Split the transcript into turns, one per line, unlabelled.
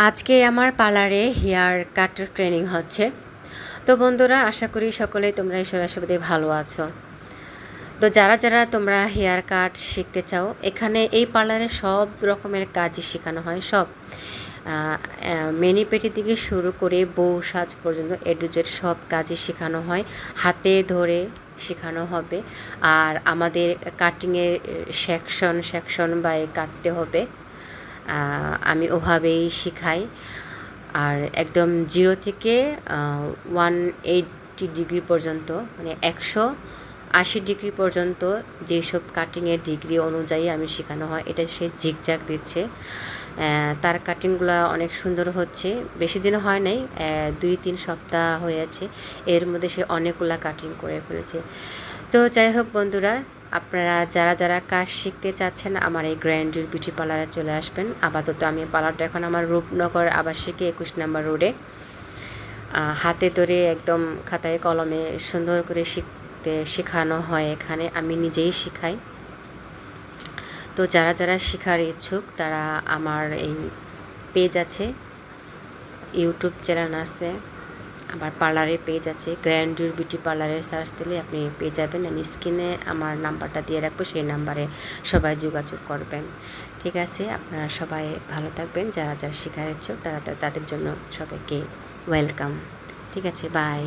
আজকে আমার পার্লারে হেয়ার কাটের ট্রেনিং হচ্ছে। তো বন্ধুরা, আশা করি সকলেই তোমরা ঈশ্বর আশীর্বাদে ভালো আছো। তো যারা যারা তোমরা হেয়ার কাট শিখতে চাও, এখানে এই পার্লারে সব রকমের কাজই শেখানো হয়। সব মেনি পেটি থেকে শুরু করে বউ সাজ পর্যন্ত এ টু জেড সব কাজই শেখানো হয়, হাতে ধরে শেখানো হবে। আর আমাদের কাটিংয়ের সেকশন সেকশন বাই কাটতে হবে, আমি ওভাবেই শিখাই। আর একদম 0 থেকে 180 ডিগ্রি পর্যন্ত, মানে 180 ডিগ্রি পর্যন্ত যেসব কাটিংয়ের ডিগ্রি অনুযায়ী আমি শেখানো হয়, এটা সে জিগজ্যাগ দিচ্ছে। তার কাটিংগুলো অনেক সুন্দর হচ্ছে। বেশি দিন হয় নাই, 2-3 সপ্তাহ হয়েছে। এর মধ্যে সে অনেকগুলা কাটিং করে ফেলেছে। তো যাই হোক বন্ধুরা, আপনারা যারা যারা কাজ শিখতে চাচ্ছেন আমার এই গ্র্যান্ডের বিউটি পার্লারে চলে আসবেন। আপাতত আমি পার্লারটা এখন আমার রূপনগর আবাসিকে 21 নম্বর রোডে। হাতে ধরে একদম খাতায় কলমে সুন্দর করে শেখানো হয়। এখানে আমি নিজেই শিখাই। তো যারা যারা শেখার ইচ্ছুক তারা আমার এই পেজ আছে, ইউটিউব চ্যানেল আছে, আমার পার্লারের পেজ আছে, গ্র্যান্ডের বিউটি পার্লারের সার্চ দিলে আপনি পেয়ে যাবেন। আমি স্ক্রিনে আমার নাম্বারটা দিয়ে রাখবো, সেই নাম্বারে সবাই যোগাযোগ করবেন। ঠিক আছে, আপনারা সবাই ভালো থাকবেন। যারা যারা শেখার ইচ্ছুক তারা তাদের জন্য সবাইকে ওয়েলকাম। ঠিক আছে, বাই।